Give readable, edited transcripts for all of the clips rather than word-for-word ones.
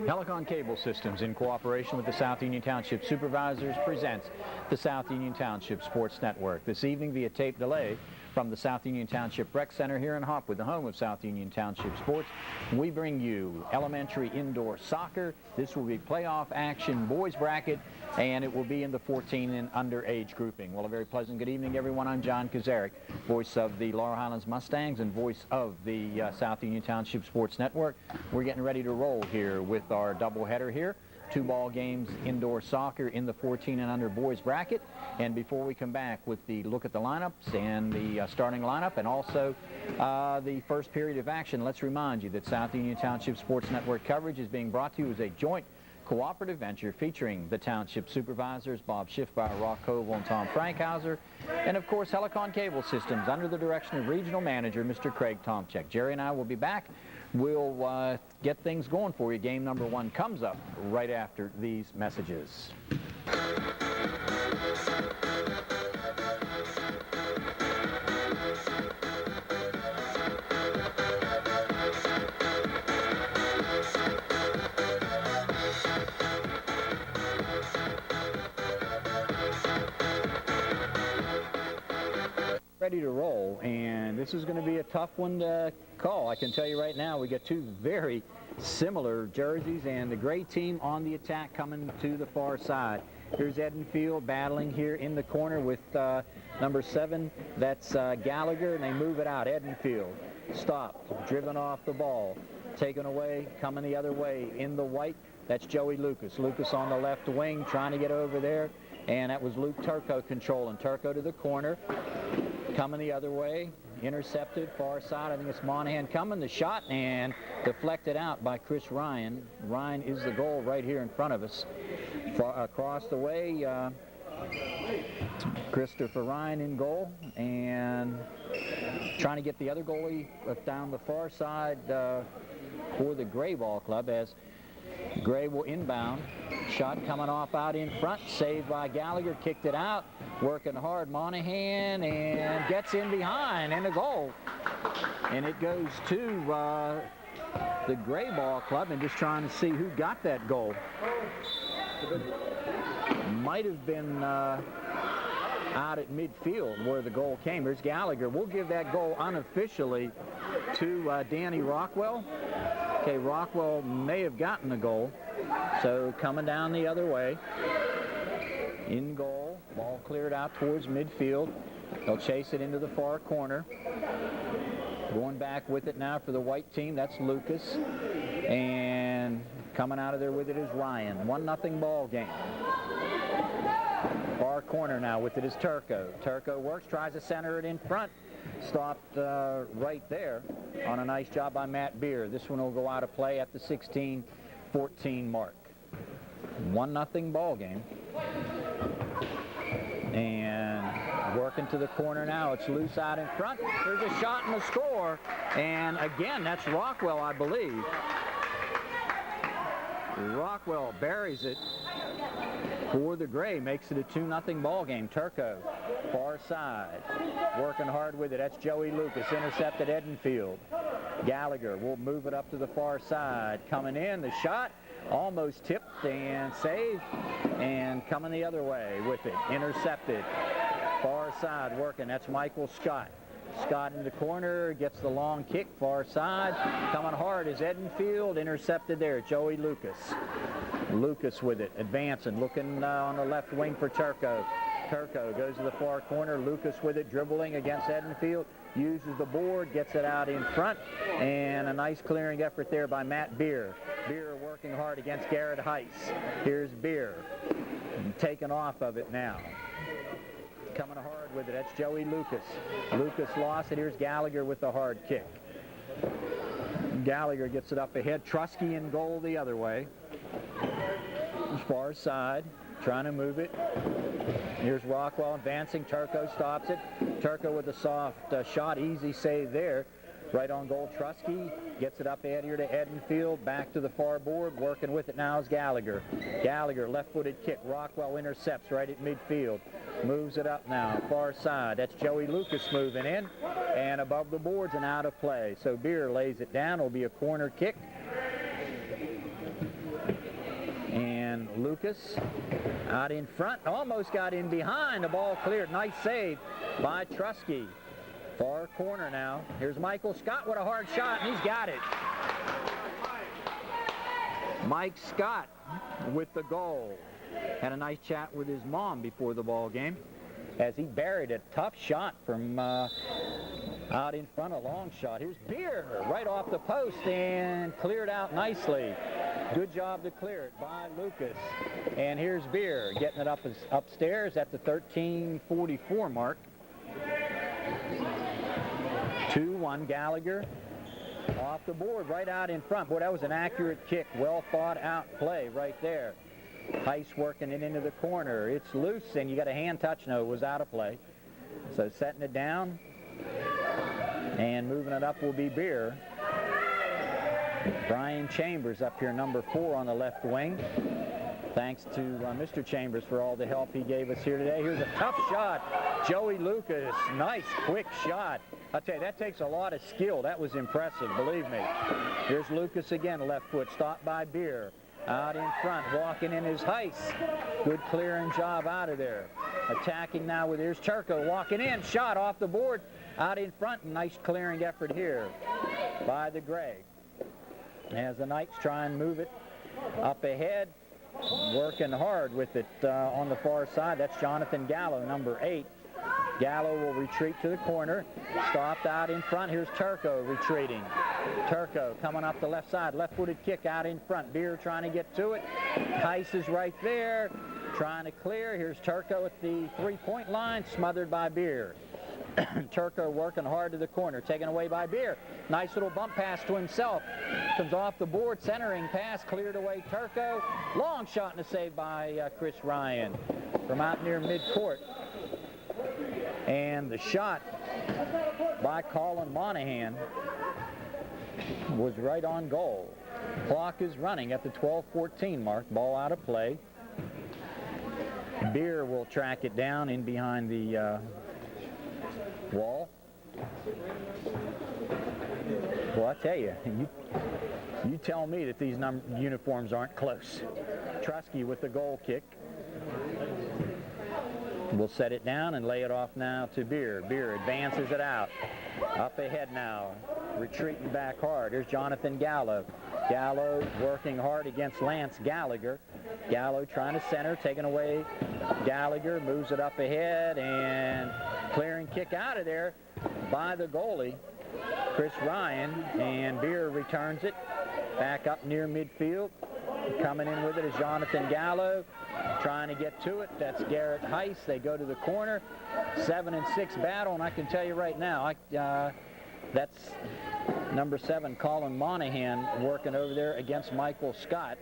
Helicon Cable Systems, in cooperation with the South Union Township Supervisors, presents the South Union Township Sports Network. This evening, via tape delay from the South Union Township Rec Center here in Hopwood, the home of South Union Township Sports, we bring you elementary indoor soccer. This will be playoff action boys bracket, and it will be in the 14 and under age grouping. Well, a very pleasant good evening, everyone. I'm John Kazarek, voice of the Laurel Highlands Mustangs and voice of the South Union Township Sports Network. We're getting ready to roll here with our doubleheader here. 2 ball games indoor soccer in the 14 and under boys bracket. And before we come back with the look at the lineups and the starting lineup and also the first period of action, let's remind you that South Union Township Sports Network coverage is being brought to you as a joint cooperative venture featuring the Township Supervisors, Bob Schiffbauer, Rock Koval, and Tom Frankhauser, and of course Helicon Cable Systems under the direction of Regional Manager Mr. Craig Tomczyk. Jerry and I will be back. We'll get things going for you. Game number 1 comes up right after these messages. Ready to roll, and this is going to be a tough one to call. I can tell you right now, we got 2 very similar jerseys, and the gray team on the attack coming to the far side. Here's Edenfield battling here in the corner with number 7. That's Gallagher, and they move it out. Edenfield stopped, driven off the ball, taken away, coming the other way in the white. That's Joey Lucas. Lucas on the left wing trying to get over there, and that was Luke Turco controlling. Turco to the corner. Coming the other way, intercepted, far side. I think it's Monahan coming. The shot and deflected out by Chris Ryan. Ryan is the goal right here in front of us. Across the way, Christopher Ryan in goal, and trying to get the other goalie down the far side for the Gray Ball Club as Gray will inbound. Shot coming off out in front, saved by Gallagher, kicked it out, working hard, Monahan, and gets in behind, and a goal. And it goes to the Gray Ball Club, and just trying to see who got that goal. Might have been out at midfield where the goal came. There's Gallagher. We'll give that goal unofficially to Danny Rockwell. Okay, Rockwell may have gotten the goal. So coming down the other way, in goal, ball cleared out towards midfield. They'll chase it into the far corner. Going back with it now for the white team, that's Lucas. And coming out of there with it is Ryan. 1-0 ball game. Far corner now with it is Turco. Turco works, tries to center it in front. Stopped right there on a nice job by Matt Beer. This one will go out of play at the 16-14 mark. 1-0 ball game. And working to the corner now. It's loose out in front. There's a shot and a score. And again, that's Rockwell, I believe. Rockwell buries it for the Gray, makes it a 2-0 ball game. Turco, far side, working hard with it. That's Joey Lucas, intercepted Edenfield. Gallagher will move it up to the far side. Coming in, the shot, almost tipped and saved, and coming the other way with it. Intercepted, far side working. That's Michael Scott. Scott in the corner, gets the long kick, far side. Coming hard is Edenfield, intercepted there, Joey Lucas. Lucas with it, advancing, looking on the left wing for Turco. Turco goes to the far corner, Lucas with it, dribbling against Edenfield, uses the board, gets it out in front, and a nice clearing effort there by Matt Beer. Beer working hard against Garrett Heiss. Here's Beer, taken off of it now. Coming hard with it, that's Joey Lucas. Lucas lost it, here's Gallagher with the hard kick. Gallagher gets it up ahead, Trusky in goal the other way. Far side, trying to move it. Here's Rockwell advancing, Turco stops it. Turco with a soft shot, easy save there. Right on goal, Trusky gets it up ahead here to Edenfield, back to the far board, working with it now is Gallagher. Gallagher, left-footed kick, Rockwell intercepts right at midfield, moves it up now, far side. That's Joey Lucas moving in, and above the boards and out of play. So Beer lays it down, it'll be a corner kick. Lucas out in front, almost got in behind. The ball cleared. Nice save by Trusky. Far corner now. Here's Michael Scott with a hard shot, and he's got it. Mike Scott with the goal. Had a nice chat with his mom before the ball game as he buried a tough shot from out in front, a long shot. Here's Beer right off the post and cleared out nicely. Good job to clear it by Lucas. And here's Beer getting it upstairs at the 13:44 mark. 2-1 Gallagher off the board right out in front. Boy, that was an accurate kick. Well thought out play right there. Heiss working it into the corner. It's loose, and you got a hand touch. No, it was out of play. So setting it down and moving it up will be Beer. Brian Chambers up here, number 4 on the left wing. Thanks to Mr. Chambers for all the help he gave us here today. Here's a tough shot. Joey Lucas, nice quick shot. I'll tell you, that takes a lot of skill. That was impressive, believe me. Here's Lucas again, left foot, stopped by Beer. Out in front, walking in his Heiss. Good clearing job out of there. Attacking now with, here's Turco walking in, shot off the board. Out in front, nice clearing effort here by the Gray. As the Knights try and move it up ahead, working hard with it on the far side. That's Jonathan Gallo, number 8. Gallo will retreat to the corner. Stopped out in front. Here's Turco retreating. Turco coming up the left side. Left-footed kick out in front. Beer trying to get to it. Heiss is right there. Trying to clear. Here's Turco at the 3-point line. Smothered by Beer. Turco working hard to the corner. Taken away by Beer. Nice little bump pass to himself. Comes off the board. Centering pass. Cleared away Turco. Long shot and a save by Chris Ryan from out near midcourt. And the shot by Colin Monahan was right on goal. Clock is running at the 12:14 mark. Ball out of play. Beer will track it down in behind the wall. Well, I tell you, you tell me that these uniforms aren't close. Trusky with the goal kick. We'll set it down and lay it off now to Beer. Beer advances it out. Up ahead now. Retreating back hard. Here's Jonathan Gallo. Gallo working hard against Lance Gallagher. Gallo trying to center, taking away Gallagher. Moves it up ahead and clearing kick out of there by the goalie, Chris Ryan. And Beer returns it back up near midfield. Coming in with it is Jonathan Gallo. Trying to get to it. That's Garrett Heiss. They go to the corner. 7-6 battle, and I can tell you right now, that's number 7, Colin Monahan, working over there against Michael Scott.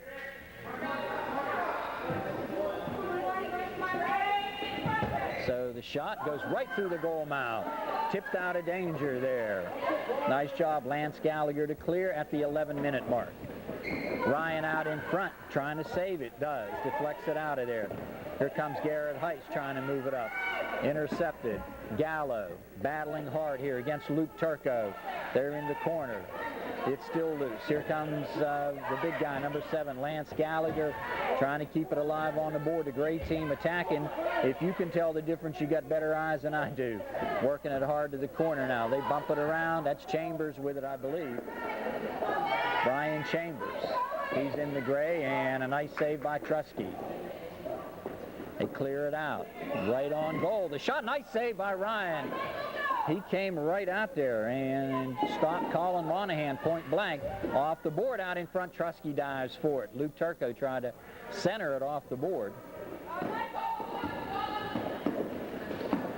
So the shot goes right through the goal mouth. Tipped out of danger there. Nice job, Lance Gallagher, to clear at the 11-minute mark. Ryan out in front, trying to save it, does. Deflects it out of there. Here comes Garrett Heiss trying to move it up. Intercepted. Gallo battling hard here against Luke Turco. They're in the corner. It's still loose. Here comes the big guy, number 7, Lance Gallagher, trying to keep it alive on the board. The Gray team attacking. If you can tell the difference, you got better eyes than I do. Working it hard to the corner now. They bump it around. That's Chambers with it, I believe. Brian Chambers. He's in the Gray, and a nice save by Trusky. They clear it out. Right on goal. The shot, nice save by Ryan. He came right out there and stopped Colin Monahan point blank. Off the board out in front, Trusky dives for it. Luke Turco tried to center it off the board.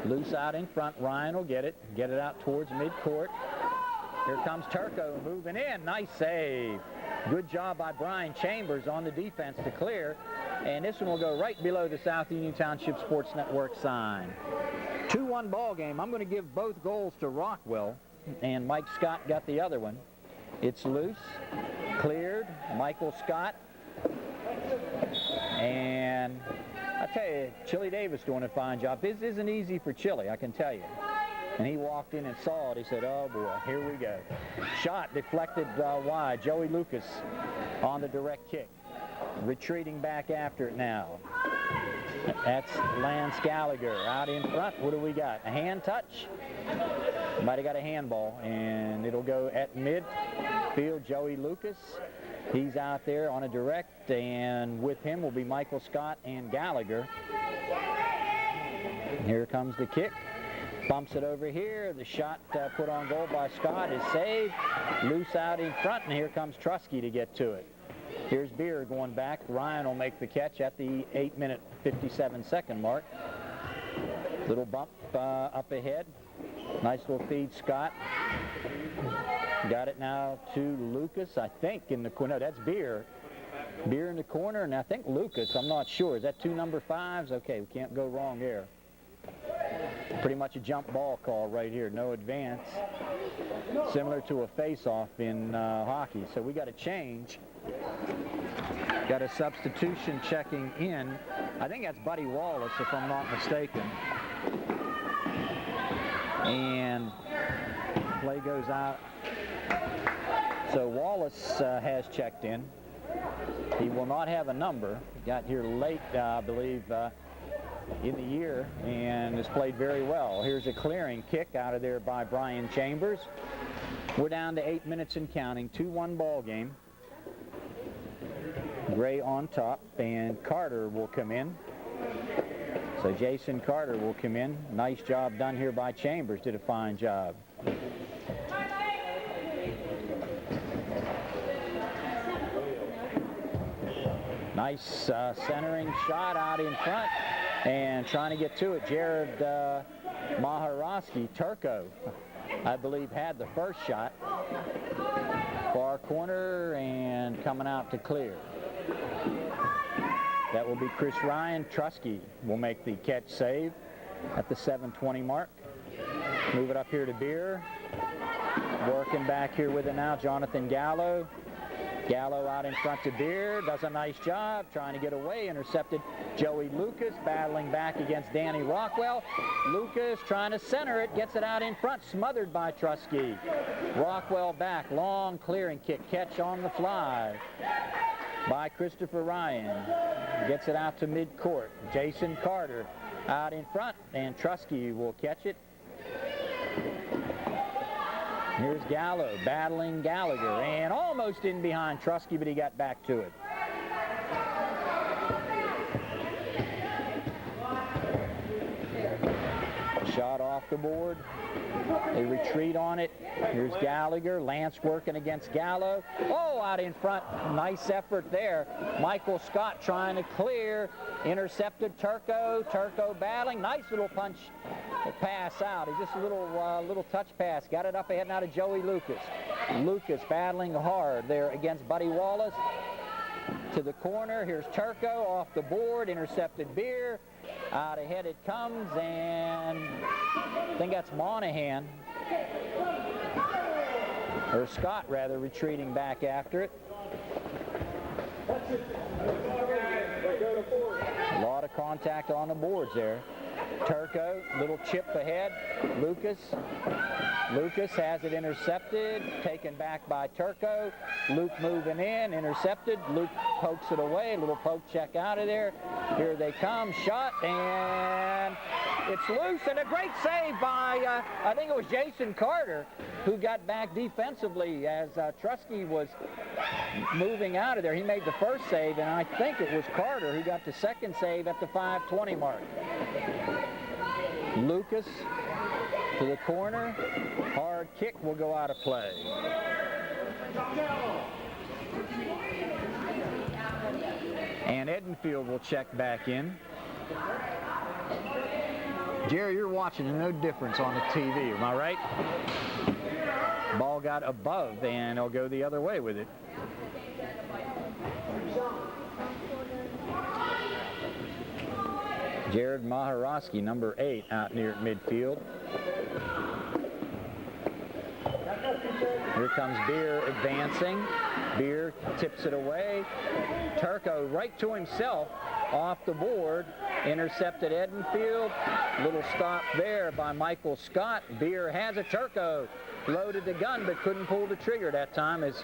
Loose out in front. Ryan will get it out towards midcourt. Here comes Turco moving in. Nice save. Good job by Brian Chambers on the defense to clear. And this one will go right below the South Union Township Sports Network sign. 2-1 ball game. I'm going to give both goals to Rockwell, and Mike Scott got the other one. It's loose, cleared, Michael Scott. And I tell you, Chili Davis doing a fine job. This isn't easy for Chili, I can tell you. And he walked in and saw it. He said, oh boy, here we go. Shot deflected wide. Joey Lucas on the direct kick. retreating back after it now. That's Lance Gallagher out in front. What do we got? A hand touch? Somebody got a handball, and it'll go at midfield. Joey Lucas, he's out there on a direct, and with him will be Michael Scott and Gallagher. Here comes the kick. Bumps it over here. The shot put on goal by Scott is saved. Loose out in front, and here comes Trusky to get to it. Here's Beer going back. Ryan will make the catch at the 8-minute 57-second mark. Little bump up ahead. Nice little feed, Scott. Got it now to Lucas, I think, in the corner. No, that's Beer. Beer in the corner, and I think Lucas, I'm not sure. Is that two number 5s? Okay, we can't go wrong there. Pretty much a jump ball call right here. No advance. Similar to a face-off in hockey. So we got a change. Got a substitution checking in. I think that's Buddy Wallace, if I'm not mistaken. And play goes out. So Wallace has checked in. He will not have a number. He got here late, I believe, in the year, and has played very well. Here's a clearing kick out of there by Brian Chambers. We're down to 8 minutes and counting. 2-1 ball game. Gray on top, and Carter will come in. So Jason Carter will come in. Nice job done here by Chambers. Did a fine job. Nice centering shot out in front, and trying to get to it. Jared Maharowski, Turco, I believe, had the first shot. Far corner and coming out to clear. That will be Chris Ryan. Trusky will make the catch save at the 7:20 mark. Move it up here to Beer. Working back here with it now, Jonathan Gallo. Gallo out in front to Beer. Does a nice job trying to get away. Intercepted Joey Lucas, battling back against Danny Rockwell. Lucas trying to center it. Gets it out in front. Smothered by Trusky. Rockwell back. Long clearing kick. Catch on the fly by Christopher Ryan. Gets it out to midcourt. Jason Carter out in front, and Trusky will catch it. Here's Gallo battling Gallagher, and almost in behind Trusky, but he got back to it. Shot off the board. They retreat on it. Here's Gallagher. Lance working against Gallo. Oh, out in front. Nice effort there. Michael Scott trying to clear. Intercepted Turco. Turco battling. Nice little punch pass out. It's just a little touch pass. Got it up ahead now to Joey Lucas. Lucas battling hard there against Buddy Wallace. To the corner. Here's Turco off the board. Intercepted Beer. Out ahead it comes, and I think that's Monahan, or Scott rather, retreating back after it. A lot of contact on the boards there. Turco, little chip ahead. Lucas has it intercepted, taken back by Turco. Luke moving in, intercepted. Luke pokes it away, little poke check out of there. Here they come, shot, and it's loose, and a great save by, I think it was Jason Carter, who got back defensively as Trusky was moving out of there. He made the first save, and I think it was Carter who got the second save at the 5:20 mark. Lucas to the corner. Hard kick will go out of play. And Edenfield will check back in. Jerry, you're watching, and no difference on the TV, am I right? Ball got above, and he'll go the other way with it. Jared Maharowski, number 8, out near midfield. Here comes Beer advancing. Beer tips it away. Turco right to himself off the board. Intercepted Edenfield. Little stop there by Michael Scott. Beer has a Turco. Loaded the gun but couldn't pull the trigger that time as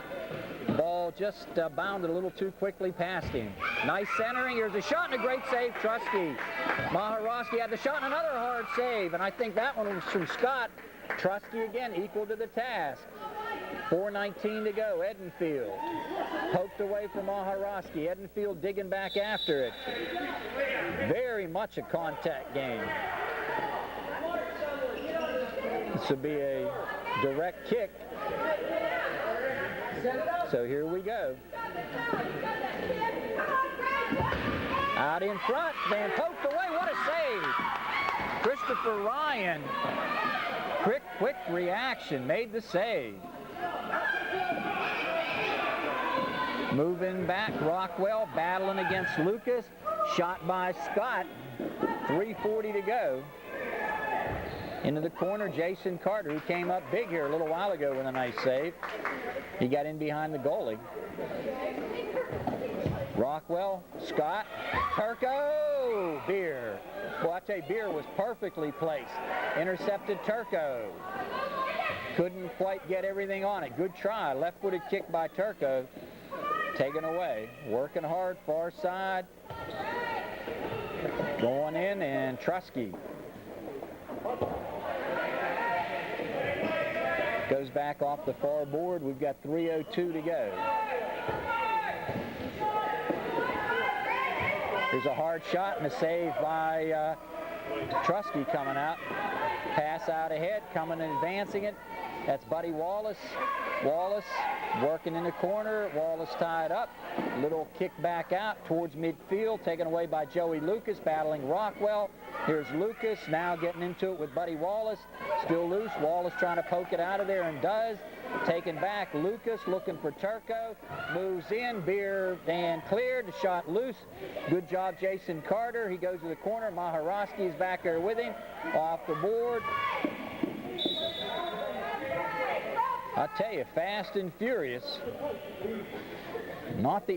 the ball just bounded a little too quickly past him. Nice centering. Here's a shot and a great save. Trusky. Maharosky had the shot and another hard save. And I think that one was from Scott. Trusky again equal to the task. 4:19 to go. Edenfield poked away from Maharosky. Edenfield digging back after it. Very much a contact game. This will be a direct kick. So here we go. Out in front, then poked away. What a save! Christopher Ryan. Quick reaction, made the save. Moving back, Rockwell battling against Lucas. Shot by Scott. 3:40 to go. Into the corner, Jason Carter, who came up big here a little while ago with a nice save. He got in behind the goalie. Rockwell, Scott, Turco, Beer. Well, I tell you, Beer was perfectly placed. Intercepted Turco. Couldn't quite get everything on it. Good try. Left-footed kick by Turco. Taken away. Working hard, far side. Going in, and Trusky goes back off the far board. We've got 3:02 to go. There's a hard shot and a save by Trusky coming out. Pass out ahead, coming and advancing it. That's Buddy Wallace. Wallace working in the corner. Wallace tied up. Little kick back out towards midfield, taken away by Joey Lucas, battling Rockwell. Here's Lucas now getting into it with Buddy Wallace. Still loose. Wallace trying to poke it out of there and does. Taken back. Lucas looking for Turco. Moves in. Beer and cleared. The shot loose. Good job, Jason Carter. He goes to the corner. Maharosky's back there with him. Off the board. I tell you, fast and furious. Not the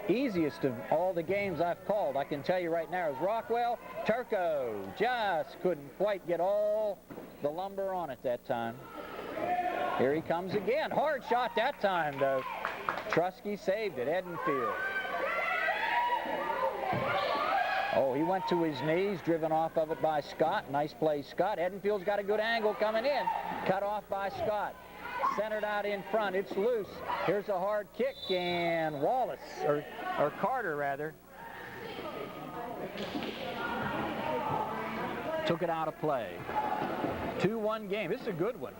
easiest of all the games I've called. I can tell you right now is Rockwell. Turco just couldn't quite get all the lumber on it that time. Here he comes again. Hard shot that time, though. Trusky saved it. Edenfield. Oh, he went to his knees, driven off of it by Scott. Nice play, Scott. Edenfield's got a good angle coming in. Cut off by Scott. Centered out in front. It's loose. Here's a hard kick, and Wallace, or Carter rather, took it out of play. 2-1 game. This is a good one.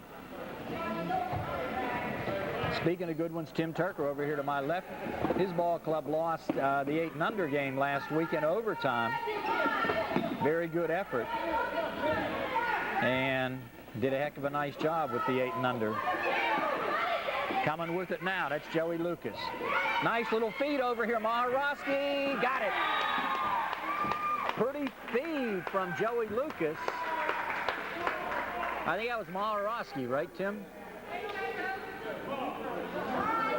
Speaking of good ones, Tim Turker over here to my left. His ball club lost the 8 and under game last week in overtime. Very good effort. And did a heck of a nice job with the 8 and under. Coming with it now, that's Joey Lucas. Nice little feed over here, Maharosky, got it. Pretty feed from Joey Lucas. I think that was Maharosky, right, Tim?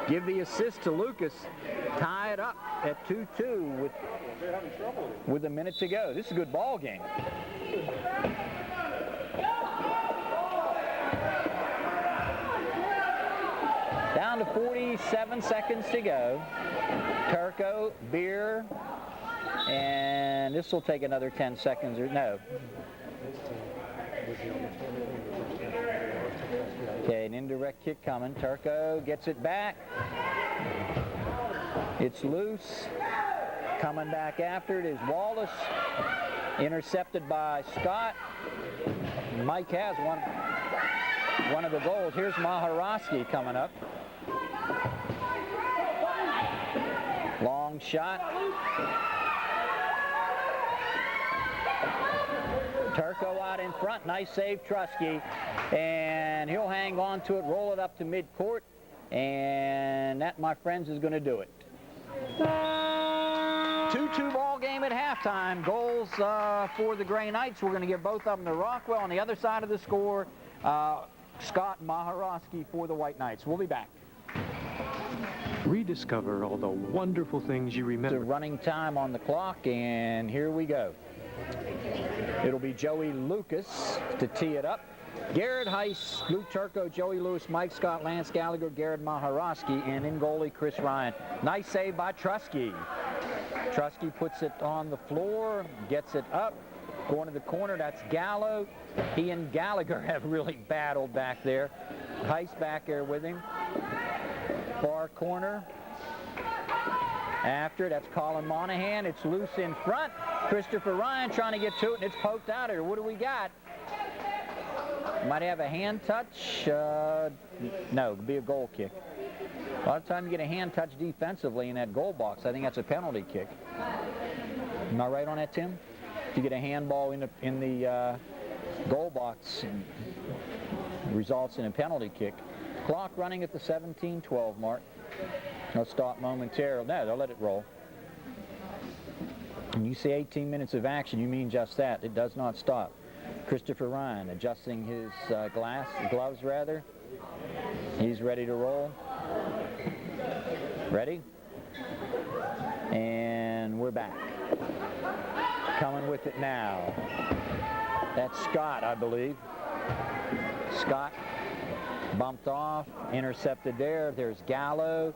Give the assist to Lucas. Tie it up at 2-2 with a minute to go. This is a good ball game. Down to 47 seconds to go. Turco, Beer, and this will take another 10 seconds or no. Okay, an indirect kick coming. Turco gets it back. It's loose. Coming back after it is Wallace. Intercepted by Scott. Mike has one of the goals. Here's Maharosky coming up. Long shot. Turco out in front. Nice save, Trusky. And he'll hang on to it, roll it up to midcourt. And that, my friends, is going to do it. 2-2 ball game at halftime. Goals for the Gray Knights. We're going to give both of them to Rockwell. On the other side of the score, Scott Maharosky for the White Knights. We'll be back. Rediscover all the wonderful things you The remember. running time on the clock, and here we go. It'll be Joey Lucas to tee it up. Garrett Heiss, Luke Turco, Joey Lewis, Mike Scott, Lance Gallagher, Garrett Maharosky, and in goalie Chris Ryan. Nice save by Trusky. Trusky puts it on the floor, gets it up, going to the corner. That's Gallo. He and Gallagher have really battled back there. Heiss back there with him. Far corner. After, that's Colin Monahan. It's loose in front. Christopher Ryan trying to get to it, and it's poked out here. What do we got? Might have a hand touch. No, it'd be a goal kick. A lot of time you get a hand touch defensively in that goal box. I think that's a penalty kick. Am I right on that, Tim? If you get a handball in the goal box, it results in a penalty kick. Clock running at the 17:12 mark. They'll stop momentarily. No, they'll let it roll. When you say 18 minutes of action, you mean just that. It does not stop. Christopher Ryan adjusting his gloves rather. He's ready to roll. Ready? And we're back. Coming with it now. That's Scott, I believe. Scott bumped off, intercepted there. There's Gallo.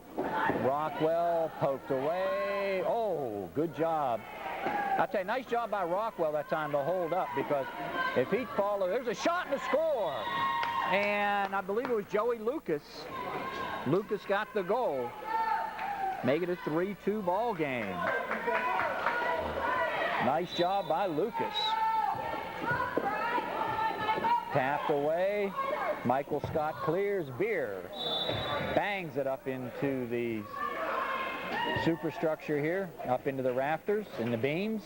Rockwell poked away. Oh, good job. I'll tell you, nice job by Rockwell that time to hold up, because if he'd follow, there's a shot and a score. And I believe it was Joey Lucas. Lucas got the goal. Make it a 3-2 ball game. Nice job by Lucas. Tapped away. Michael Scott clears. Beer bangs it up into the superstructure here, up into the rafters and the beams.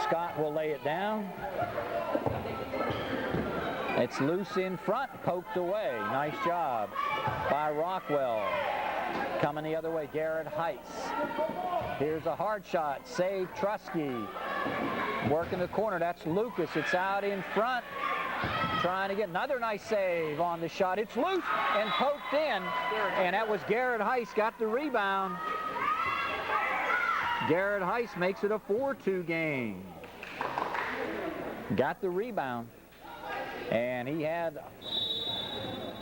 Scott will lay it down. It's loose in front, poked away. Nice job by Rockwell. Coming the other way, Garrett Heiss. Here's a hard shot, save Trusky. Working the corner, that's Lucas. It's out in front. Trying to get another nice save on the shot. It's loose and poked in, and that was Garrett Heiss, got the rebound. Garrett Heiss makes it a 4-2 game. Got the rebound, and he had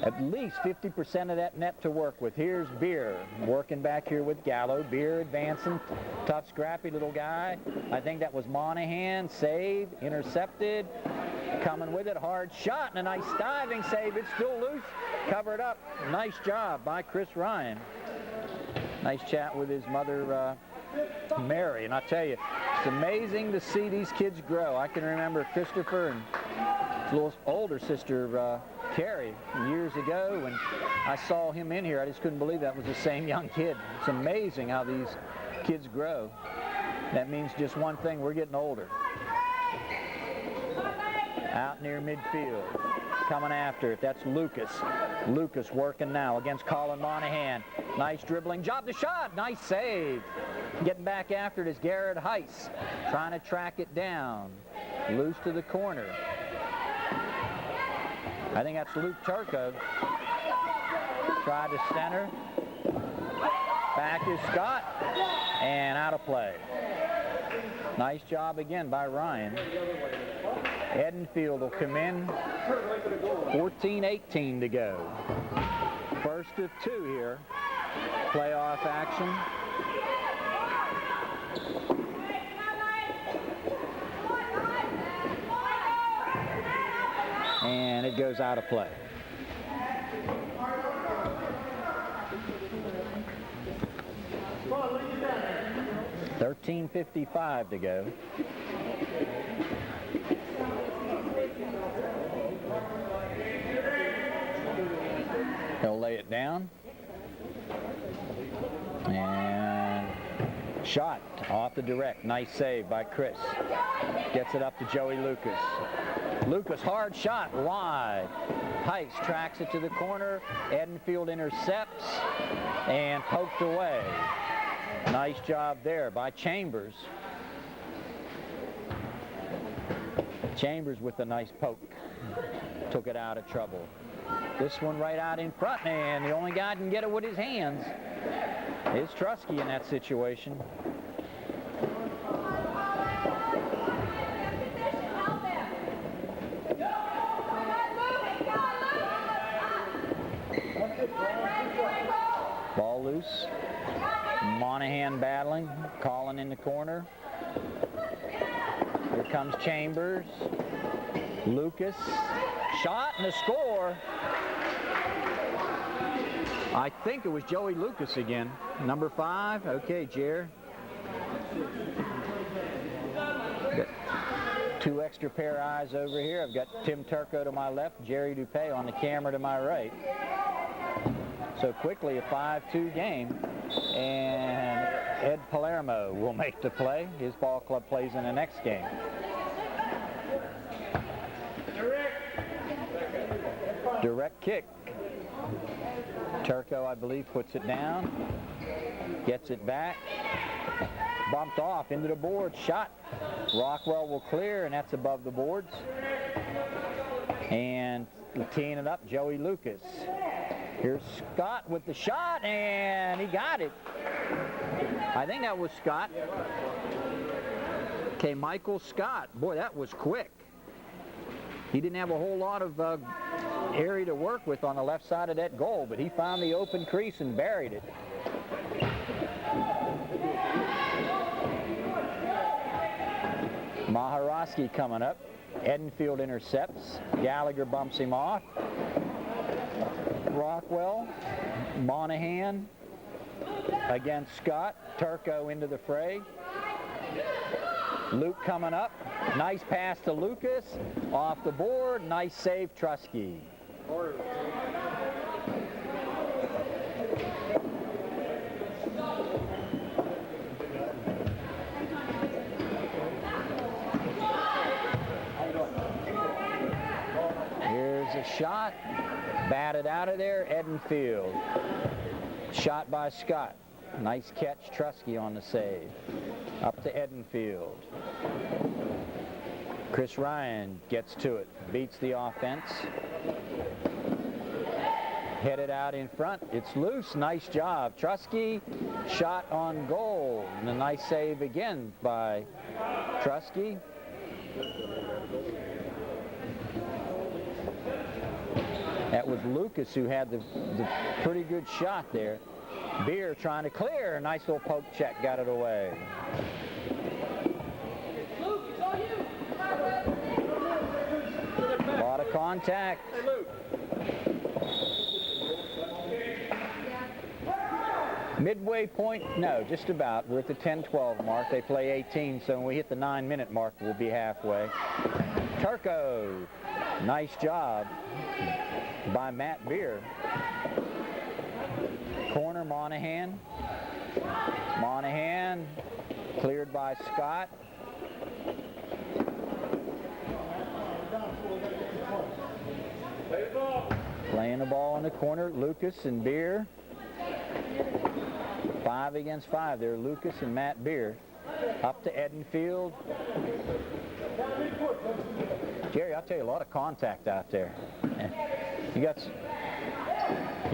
at least 50% of that net to work with. Here's Beer working back here with Gallo. Beer advancing, tough, scrappy little guy. I think that was Monahan. Saved, intercepted. Coming with it, hard shot and a nice diving save. It's still loose, covered up. Nice job by Chris Ryan. Nice chat with his mother, Mary. And I tell you, it's amazing to see these kids grow. I can remember Christopher and his little older sister, Carrie, years ago when I saw him in here. I just couldn't believe that was the same young kid. It's amazing how these kids grow. That means just one thing, we're getting older. Out near midfield, coming after it, that's Lucas. Lucas working now against Colin Monahan. Nice dribbling job, the shot, nice save. Getting back after it is Garrett Heiss, trying to track it down. Loose to the corner. I think that's Luke Turco. Tried to center. Back is Scott, and out of play. Nice job again by Ryan. Edenfield will come in. 14-18 to go. First of two here. Playoff action. And it goes out of play. $13:55 to go. He'll lay it down. And shot off the direct. Nice save by Chris. Gets it up to Joey Lucas. Lucas, hard shot, wide. Heiss tracks it to the corner. Edenfield intercepts and poked away. Nice job there by Chambers. Chambers with a nice poke. took it out of trouble. This one right out in front, and the only guy who can get it with his hands is Trusky in that situation. Ball loose. Monahan battling, calling in the corner. Here comes Chambers. Lucas. Shot and a score. I think it was Joey Lucas again. Number 5. Okay, Jer. Got 2 extra pair of eyes over here. I've got Tim Turco to my left, Jerry Dupay on the camera to my right. So quickly a 5-2 game, and Ed Palermo will make the play. His ball club plays in the next game. Direct kick. Turco, I believe, puts it down, gets it back, bumped off into the board, shot. Rockwell will clear, and that's above the boards. And teeing it up, Joey Lucas. Here's Scott with the shot, and he got it. I think that was Scott. Okay, Michael Scott. Boy, that was quick. He didn't have a whole lot of area to work with on the left side of that goal, but he found the open crease and buried it. Maharowski coming up. Edenfield intercepts. Gallagher bumps him off. Rockwell, Monahan against Scott. Turco into the fray. Luke coming up. Nice pass to Lucas. Off the board. Nice save, Trusky. Here's a shot. Batted out of there, Edenfield. Shot by Scott. Nice catch, Trusky on the save. Up to Edenfield. Chris Ryan gets to it, beats the offense. Headed out in front, it's loose, nice job. Trusky, shot on goal. And a nice save again by Trusky. That was Lucas who had the pretty good shot there. Beer trying to clear. Nice little poke check, got it away. A lot of contact. Midway point, no, just about. We're at the 10-12 mark. They play 18, so when we hit the 9-minute mark, we'll be halfway. Turco, nice job by Matt Beer. Corner, Monahan. Monahan, cleared by Scott. Playing the ball in the corner, Lucas and Beer. 5 against 5 there, Lucas and Matt Beer. Up to Edenfield. Jerry, I'll tell you, a lot of contact out there. You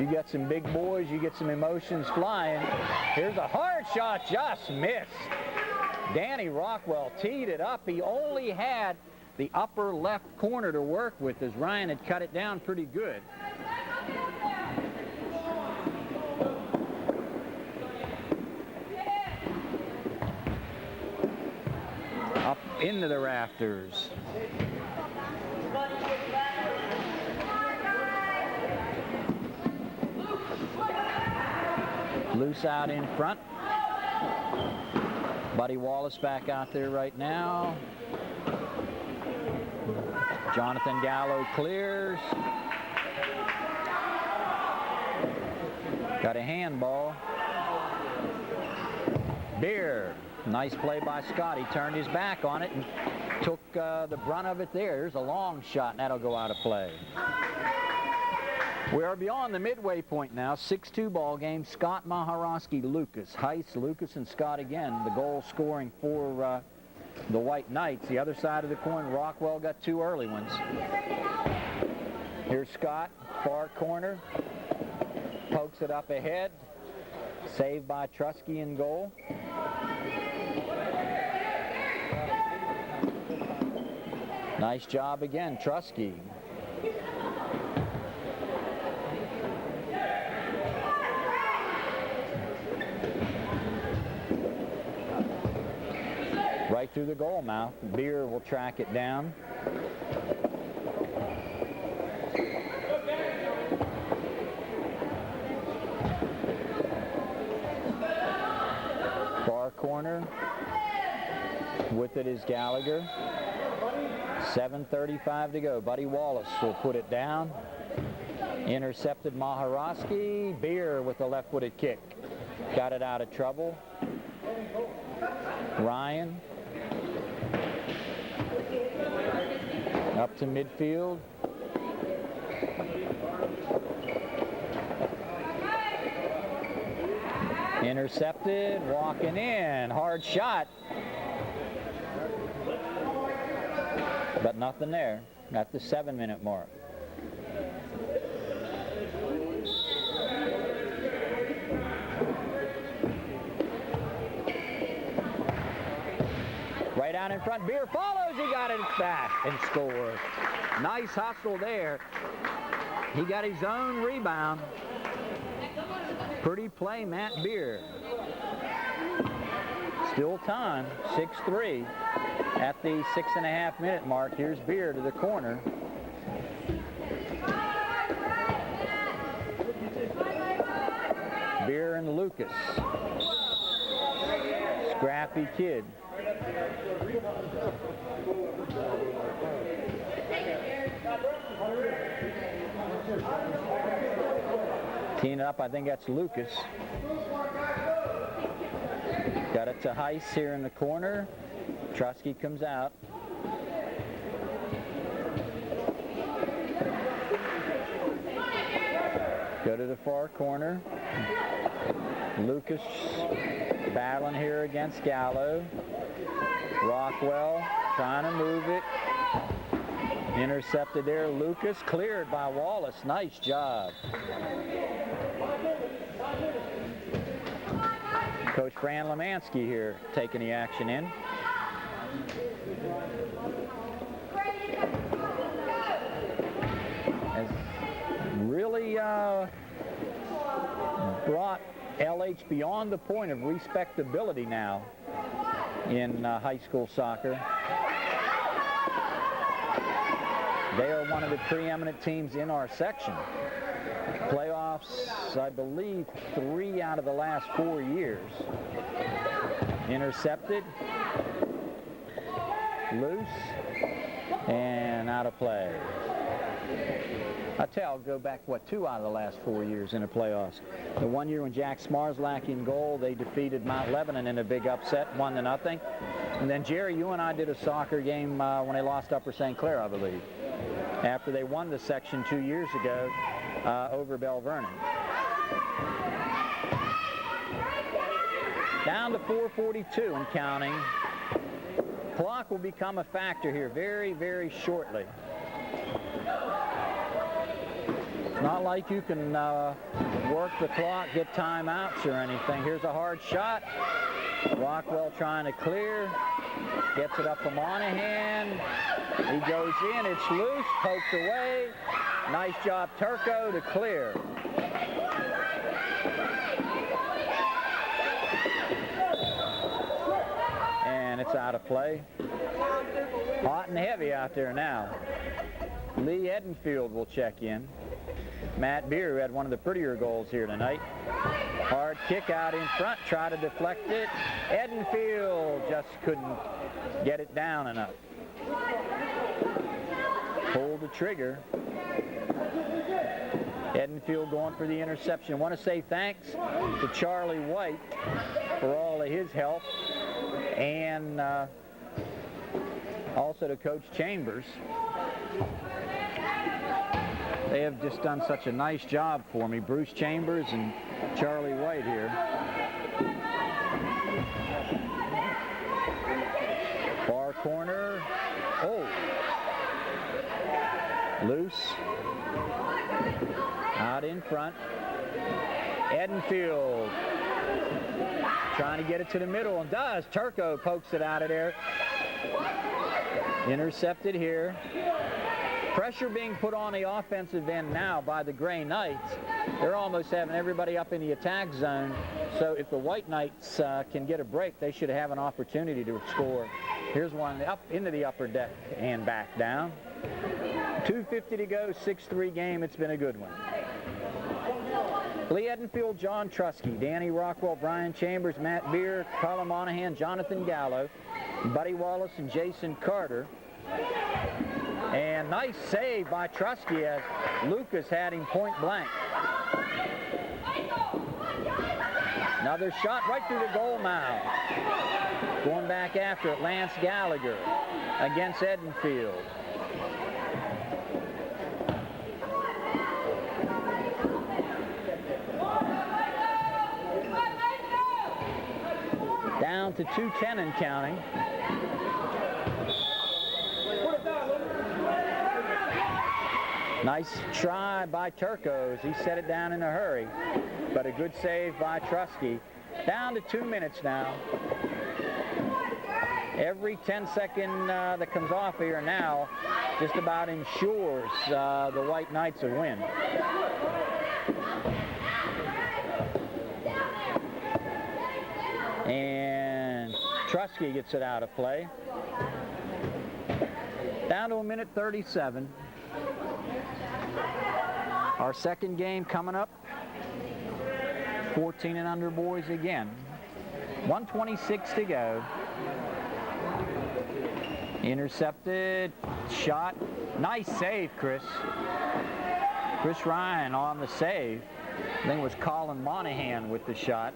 got some big boys, you get some emotions flying. Here's a hard shot, just missed. Danny Rockwell teed it up. He only had the upper left corner to work with as Ryan had cut it down pretty good. Up into the rafters. Loose out in front. Buddy Wallace back out there right now. Jonathan Gallo clears. Got a handball. Beer. Nice play by Scott. He turned his back on it and took the brunt of it there. There's a long shot, and that'll go out of play. We are beyond the midway point now. 6-2 ball game. Scott, Maharowski, Lucas. Heiss, Lucas, and Scott again. The goal scoring for the White Knights. The other side of the coin, Rockwell got 2 early ones. Here's Scott, far corner. Pokes it up ahead. Saved by Trusky in goal. Nice job again, Trusky. Right through the goal mouth. Beer will track it down. Far corner. With it is Gallagher. 7:35 to go. Buddy Wallace will put it down. Intercepted Maharowski. Beer with the left-footed kick. Got it out of trouble. Ryan. Up to midfield. Intercepted. Walking in. Hard shot. But nothing there at the 7-minute mark. Right out in front, Beer follows, he got it back and scored. Nice hustle there. He got his own rebound. Pretty play, Matt Beer. Still time, 6-3. At the 6.5-minute mark, here's Beer to the corner. Beer and Lucas. Scrappy kid. Teeing it up, I think that's Lucas. Got it to Heiss here in the corner. Trusky comes out. Go to the far corner. Lucas battling here against Gallo. Rockwell trying to move it. Intercepted there. Lucas cleared by Wallace. Nice job. Coach Fran Lemansky here taking the action in. Has really brought LH beyond the point of respectability now in high school soccer. They are one of the preeminent teams in our section. Playoffs, I believe, 3 out of the last 4 years. Intercepted. Loose. And out of play. I tell, go back, 2 out of the last 4 years in the playoffs. The one year when Jack Smarzlak in goal, they defeated Mount Lebanon in a big upset, 1-0. And then, Jerry, you and I did a soccer game when they lost Upper St. Clair, I believe, after they won the section 2 years ago over Bell Vernon. Down to 4:42 and counting. Clock will become a factor here very, very shortly. It's not like you can work the clock, get timeouts or anything. Here's a hard shot. Rockwell trying to clear. Gets it up to Monahan. He goes in. It's loose. Poked away. Nice job, Turco, to clear. And it's out of play. Hot and heavy out there now. Lee Edenfield will check in. Matt Beer, who had one of the prettier goals here tonight. Hard kick out in front, try to deflect it. Edenfield just couldn't get it down enough. Pulled the trigger. Edenfield going for the interception. I want to say thanks to Charlie White for all of his help, and also to Coach Chambers. They have just done such a nice job for me, Bruce Chambers and Charlie White here. Far corner. Oh. Loose. Out in front. Edenfield trying to get it to the middle, and does. Turco pokes it out of there. Intercepted here. Pressure being put on the offensive end now by the Gray Knights. They're almost having everybody up in the attack zone. So if the White Knights can get a break, they should have an opportunity to score. Here's one up into the upper deck and back down. 2:50 to go, 6-3 game. It's been a good one. Lee Edenfield, John Trusky, Danny Rockwell, Brian Chambers, Matt Beer, Colin Monahan, Jonathan Gallo, Buddy Wallace, and Jason Carter. And nice save by Trusky as Lucas had him point blank. Another shot right through the goal mouth. Going back after it, Lance Gallagher against Edenfield. Down to 2:10 and counting. Nice try by Turco as he set it down in a hurry, but a good save by Trusky. Down to 2 minutes now. Every 10-second that comes off here now just about ensures the White Knights a win. And Trusky gets it out of play. Down to 1:37. Our second game coming up. 14 and under boys again. 1:26 to go. Intercepted. Shot. Nice save, Chris. Chris Ryan on the save. I think it was Colin Monahan with the shot.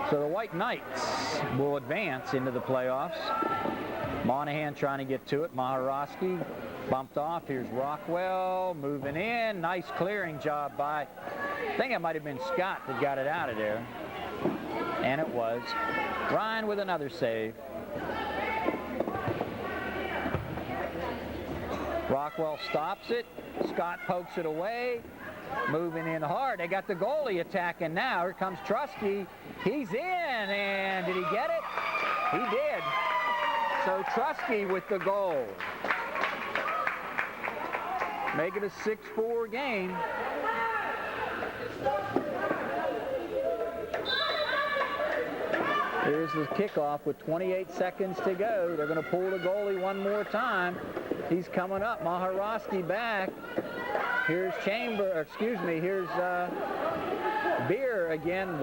So the White Knights will advance into the playoffs. Monahan trying to get to it. Maharowski bumped off. Here's Rockwell moving in. Nice clearing job by, I think it might have been Scott that got it out of there. And it was. Ryan with another save. Rockwell stops it. Scott pokes it away. Moving in hard. They got the goalie attacking now. Here comes Trusky. He's in, and did he get it? He did. So Trusky with the goal. Make it a 6-4 game. Here's the kickoff with 28 seconds to go. They're going to pull the goalie one more time. He's coming up. Maharowski back. Here's here's Beer again.